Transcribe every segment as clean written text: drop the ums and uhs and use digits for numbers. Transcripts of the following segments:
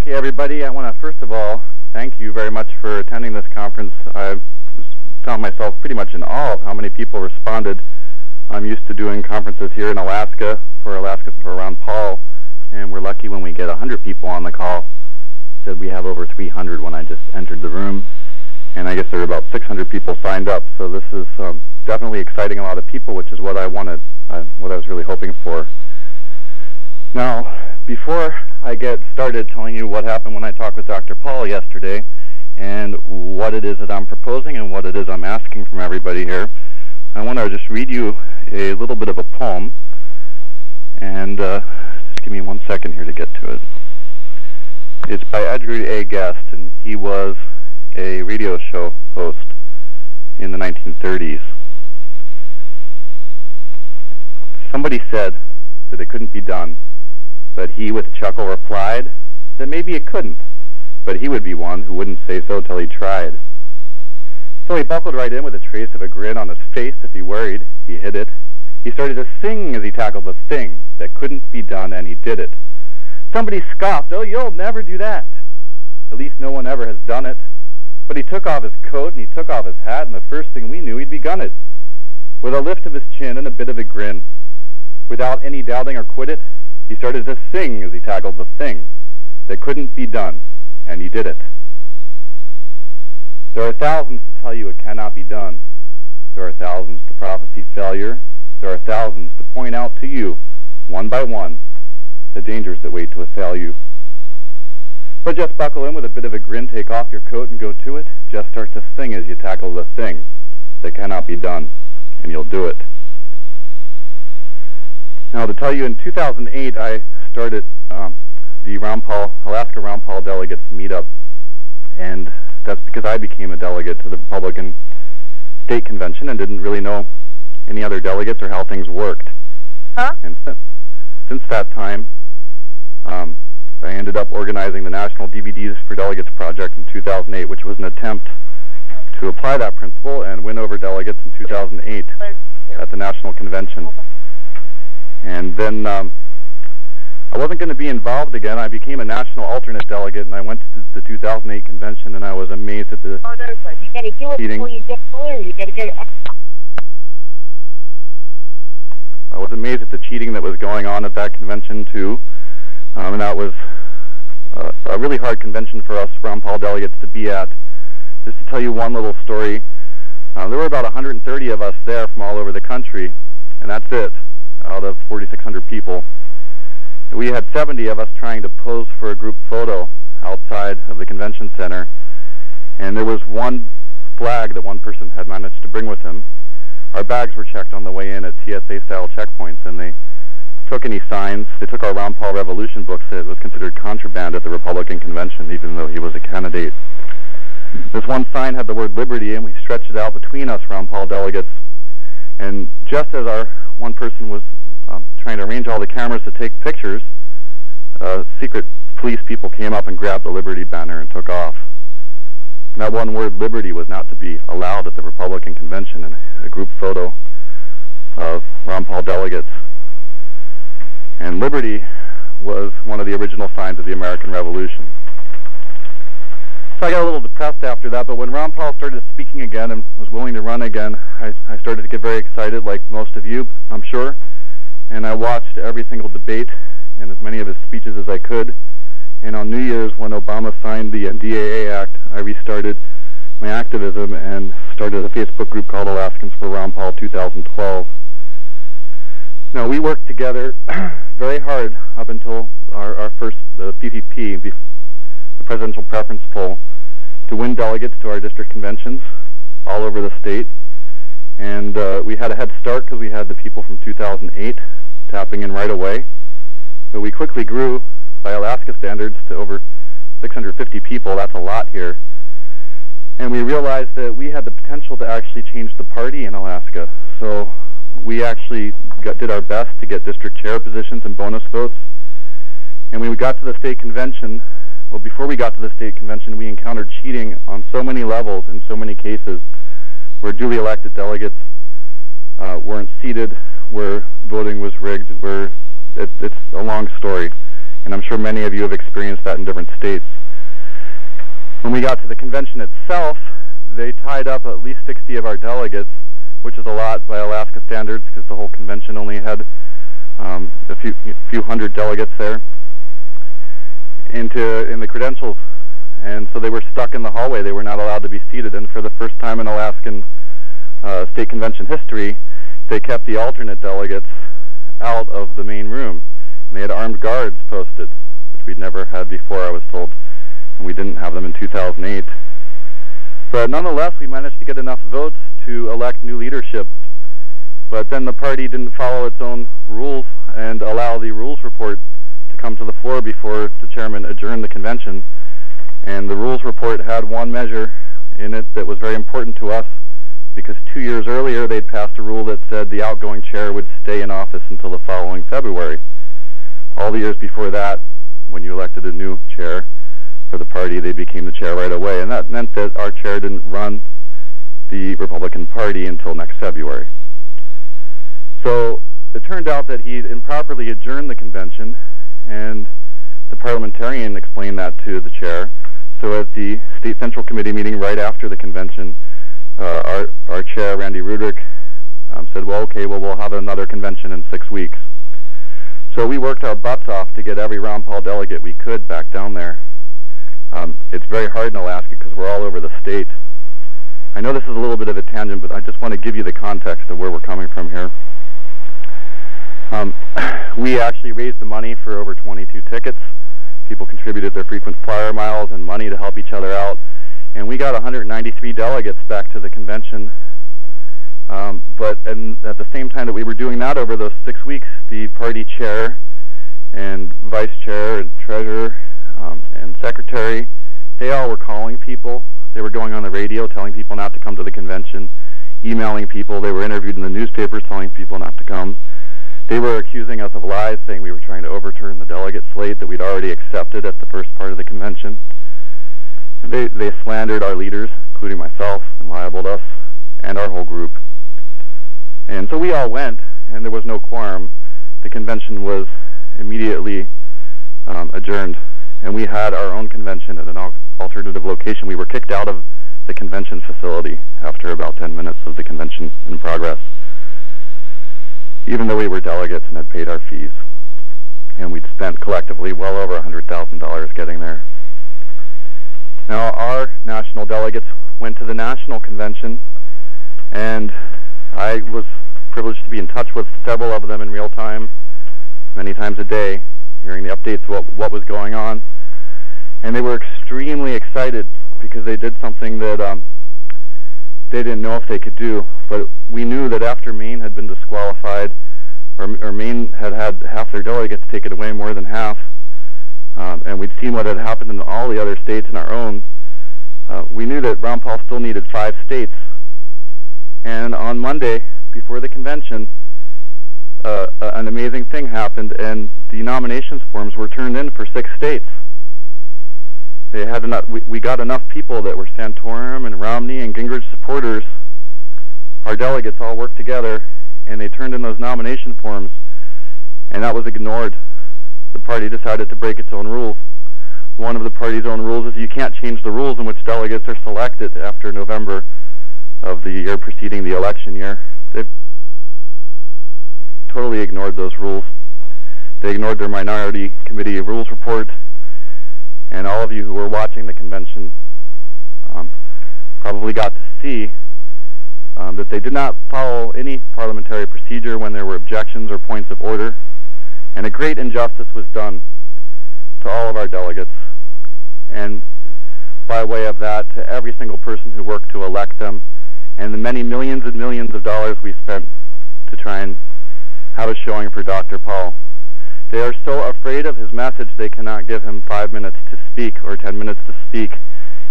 Okay, everybody, I want to first of all thank you very much for attending this conference. I found myself pretty much in awe of how many people responded. I'm used to doing conferences here in Alaska for Ron Paul, and we're lucky when we get 100 people on the call. Said we have over 300 when I just entered the room, and I guess there were about 600 people signed up. So this is definitely exciting a lot of people, which is what I wanted, what I was really hoping for. Now, before I get started telling you what happened when I talked with Dr. Paul yesterday and what it is that I'm proposing and what it is I'm asking from everybody here, I want to just read you a little bit of a poem, and just give me 1 second here to get to it. It's by Edgar A. Guest, and he was a radio show host in the 1930s. Somebody said that it couldn't be done, but he, with a chuckle, replied that maybe it couldn't, but he would be one who wouldn't say so till he tried. So he buckled right in with a trace of a grin on his face. If he worried, he hid it. He started to sing as he tackled the thing that couldn't be done, and he did it. Somebody scoffed, "Oh, you'll never do that. At least no one ever has done it." But he took off his coat and he took off his hat, and the first thing we knew, he'd begun it. With a lift of his chin and a bit of a grin, without any doubting or quit it, he started to sing as he tackled the thing that couldn't be done, and he did it. There are thousands to tell you it cannot be done. There are thousands to prophesy failure. There are thousands to point out to you, one by one, the dangers that wait to assail you. But just buckle in with a bit of a grin, take off your coat and go to it. Just start to sing as you tackle the thing that cannot be done, and you'll do it. Now, to tell you, in 2008, I started the Alaska Ron Paul Delegates Meetup, and that's because I became a delegate to the Republican State Convention and didn't really know any other delegates or how things worked. And since that time, I ended up organizing the National DVDs for Delegates Project in 2008, which was an attempt to apply that principle and win over delegates in 2008 at the National Convention. And then I wasn't going to be involved again. I became a national alternate delegate, and I went to the 2008 convention, and I was amazed at the cheating. I was amazed at the cheating that was going on at that convention too, and that was a really hard convention for us Ron Paul delegates to be at. Just to tell you one little story, there were about 130 of us there from all over the country, and that's it, out of 4,600 people. We had 70 of us trying to pose for a group photo outside of the convention center, and there was one flag that one person had managed to bring with him. Our bags were checked on the way in at TSA-style checkpoints, and they took any signs. They took our Ron Paul Revolution books that was considered contraband at the Republican convention, even though he was a candidate. This one sign had the word liberty, and we stretched it out between us Ron Paul delegates. And just as our one person was trying to arrange all the cameras to take pictures, secret police people came up and grabbed the Liberty banner and took off. And that one word, liberty, was not to be allowed at the Republican convention in a group photo of Ron Paul delegates. And liberty was one of the original signs of the American Revolution. So I got a little depressed after that, but when Ron Paul started speaking again and was willing to run again, I started to get very excited, like most of you, I'm sure. And I watched every single debate and as many of his speeches as I could. And on New Year's, when Obama signed the DAA Act, I restarted my activism and started a Facebook group called Alaskans for Ron Paul 2012. Now, we worked together very hard up until our first PPP, the Presidential Preference Poll, to win delegates to our district conventions all over the state. And we had a head start because we had the people from 2008 tapping in right away. But we quickly grew, by Alaska standards, to over 650 people. That's a lot here. And we realized that we had the potential to actually change the party in Alaska. So we actually did our best to get district chair positions and bonus votes. And when we got to the state convention, well, before we got to the state convention, we encountered cheating on so many levels in so many cases where duly elected delegates weren't seated, where voting was rigged, where it's a long story. and I'm sure many of you have experienced that in different states. When we got to the convention itself, they tied up at least 60 of our delegates, which is a lot by Alaska standards, because the whole convention only had a few hundred delegates there, in the credentials. And so they were stuck in the hallway. They were not allowed to be seated. And for the first time in Alaskan state convention history, they kept the alternate delegates out of the main room. And they had armed guards posted, which we'd never had before, I was told. And we didn't have them in 2008. But nonetheless, we managed to get enough votes to elect new leadership. But then the party didn't follow its own rules and allow the rules report to come to the floor before the chairman adjourned the convention. And the rules report had one measure in it that was very important to us, because 2 years earlier they'd passed a rule that said the outgoing chair would stay in office until the following February. All the years before that, when you elected a new chair for the party, they became the chair right away, and that meant that our chair didn't run the Republican Party until next February. So it turned out that he'd improperly adjourned the convention, and the parliamentarian explained that to the chair. So at the State Central Committee meeting right after the convention, our chair, Randy Rudrick, said, well, okay, well, we'll have another convention in 6 weeks. So we worked our butts off to get every Ron Paul delegate we could back down there. It's very hard in Alaska because we're all over the state. I know this is a little bit of a tangent, but I just want to give you the context of where we're coming from here. We actually raised the money for over 22 tickets. People contributed their frequent flyer miles and money to help each other out. And we got 193 delegates back to the convention. But at the same time that we were doing that, over those 6 weeks, the party chair and vice chair and treasurer and secretary, they all were calling people. They were going on the radio telling people not to come to the convention, emailing people. They were interviewed in the newspapers telling people not to come. They were accusing us of lies, saying we were trying to overturn the delegate slate that we'd already accepted at the first part of the convention. They slandered our leaders, including myself, and libeled us and our whole group. And so we all went, and there was no quorum. The convention was immediately adjourned, and we had our own convention at an alternative location. We were kicked out of the convention facility after about 10 minutes of the convention in progress, even though we were delegates and had paid our fees. And we'd spent collectively well over $100,000 getting there. Now, our national delegates went to the national convention, and I was privileged to be in touch with several of them in real time, many times a day, hearing the updates of what was going on. And they were extremely excited because they did something that they didn't know if they could do. But we knew that after Maine had been disqualified, or Maine had had half their delegates taken away, more than half, and we'd seen what had happened in all the other states and our own, we knew that Ron Paul still needed 5 states. And on Monday, before the convention, an amazing thing happened, and the nominations forms were turned in for 6 states. They had enough. We got enough people that were Santorum and Romney and Gingrich supporters. Our delegates all worked together, and they turned in those nomination forms, and that was ignored. The party decided to break its own rules. One of the party's own rules is you can't change the rules in which delegates are selected after November of the year preceding the election year. They've totally ignored those rules. They ignored their minority committee rules report, and all of you who were watching the convention probably got to see that they did not follow any parliamentary procedure when there were objections or points of order, and a great injustice was done to all of our delegates, and by way of that, to every single person who worked to elect them, and the many millions and millions of dollars we spent to try and have a showing for Dr. Paul. They are so afraid of his message they cannot give him 5 minutes to speak or 10 minutes to speak,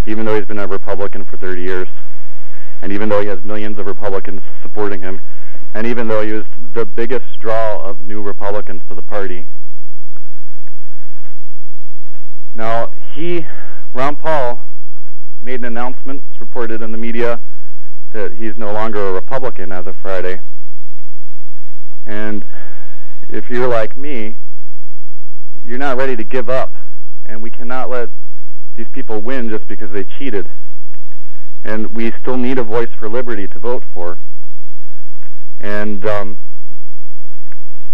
even though he's been a Republican for 30 years, and even though he has millions of Republicans supporting him, and even though he was the biggest draw of new Republicans to the party. Now, Ron Paul, made an announcement, it's reported in the media, that he's no longer a Republican as of Friday. And if you're like me, you're not ready to give up, and we cannot let these people win just because they cheated. And we still need a voice for liberty to vote for. And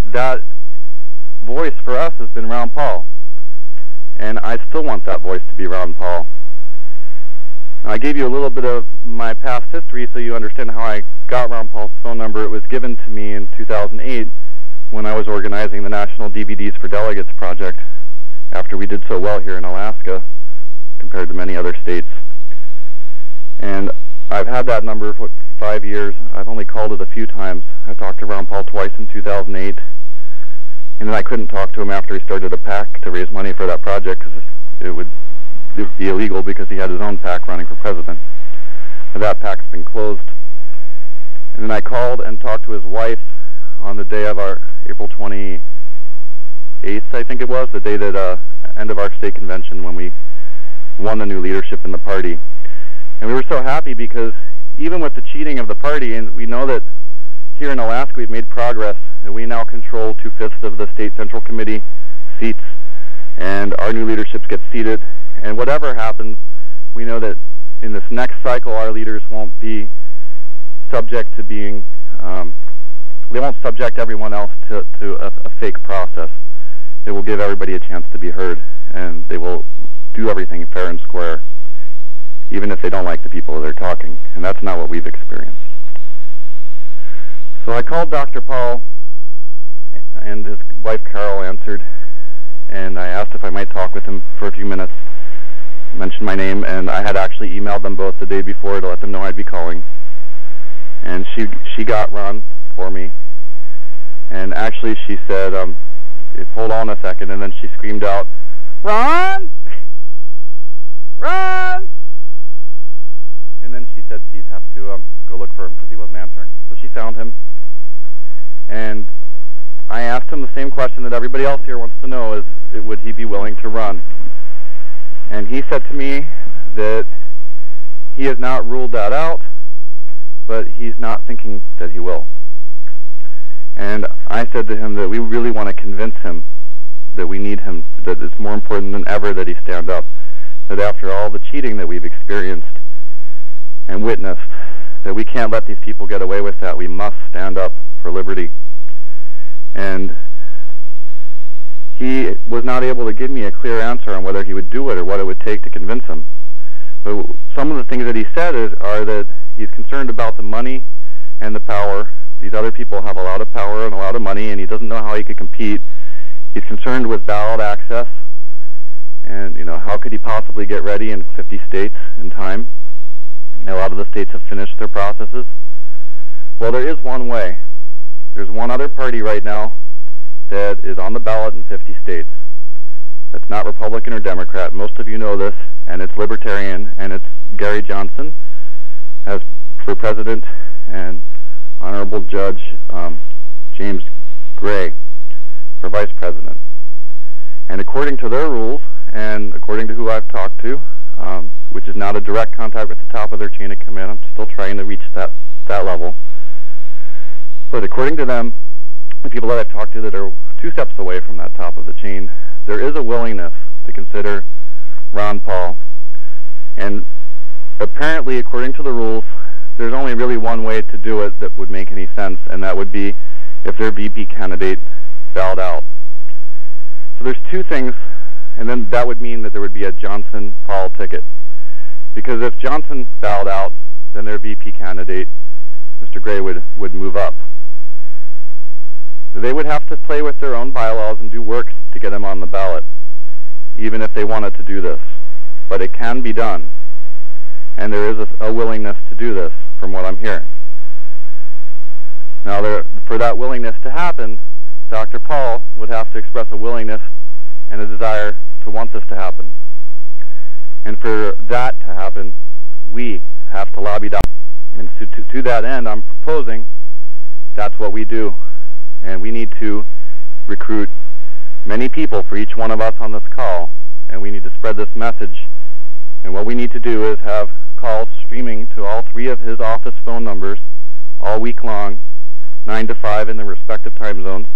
that voice for us has been Ron Paul. And I still want that voice to be Ron Paul. Now, I gave you a little bit of my past history so you understand how I got Ron Paul's phone number. It was given to me in 2008 when I was organizing the National DVDs for Delegates project after we did so well here in Alaska compared to many other states. And I've had that number for 5 years. I've only called it a few times. I talked to Ron Paul twice in 2008, and then I couldn't talk to him after he started a PAC to raise money for that project because it would be illegal because he had his own PAC running for president. And that PAC's been closed. And then I called and talked to his wife on the day of our April 28th, I think it was, the day that end of our state convention when we won the new leadership in the party. And we were so happy because even with the cheating of the party, and we know that here in Alaska we've made progress, and we now control 2/5 of the state central committee seats, and our new leaderships get seated. And whatever happens, we know that in this next cycle our leaders won't be subject to being, they won't subject everyone else to a fake process. They will give everybody a chance to be heard, and they will do everything fair and square, even if they don't like the people they're talking. And that's not what we've experienced. So I called Dr. Paul, and his wife Carol answered, and I asked if I might talk with him for a few minutes. I mentioned my name, and I had actually emailed them both the day before to let them know I'd be calling. And she got Ron for me, and actually she said, hold on a second, and then she screamed out, "Ron! Ron!" And then she said she'd have to go look for him because he wasn't answering. So she found him, and I asked him the same question that everybody else here wants to know, is would he be willing to run? And he said to me that he has not ruled that out, but he's not thinking that he will. And I said to him that we really want to convince him that we need him, that it's more important than ever that he stand up, that after all the cheating that we've experienced and witnessed, that we can't let these people get away with that. We must stand up for liberty. And he was not able to give me a clear answer on whether he would do it or what it would take to convince him. But some of the things that he said are that he's concerned about the money and the power. These other people have a lot of power and a lot of money, and he doesn't know how he could compete. He's concerned with ballot access, and how could he possibly get ready in 50 states in time? And a lot of the states have finished their processes. Well, there is one way. There's one other party right now that is on the ballot in 50 states. That's not Republican or Democrat. Most of you know this, and it's Libertarian, and it's Gary Johnson as for president, and Honorable Judge James Gray for vice president. And according to their rules, and according to who I've talked to, which is not a direct contact with the top of their chain of command, I'm still trying to reach that level. But according to them, the people that I've talked to that are 2 steps away from that top of the chain, there is a willingness to consider Ron Paul. And apparently, according to the rules, there's only really one way to do it that would make any sense, and that would be if their VP candidate bowed out. So there's 2 things, and then that would mean that there would be a Johnson-Paul ticket. Because if Johnson bowed out, then their VP candidate, Mr. Gray, would move up. They would have to play with their own bylaws and do work to get him on the ballot, even if they wanted to do this. But it can be done. And there is a willingness to do this, from what I'm hearing. Now, for that willingness to happen, Dr. Paul would have to express a willingness and a desire to want this to happen. And for that to happen, we have to lobby Dr. And to that end, I'm proposing that's what we do. And we need to recruit many people for each one of us on this call, and we need to spread this message. And what we need to do is have calls streaming to all 3 of his office phone numbers all week long, 9 to 5 in the respective time zones.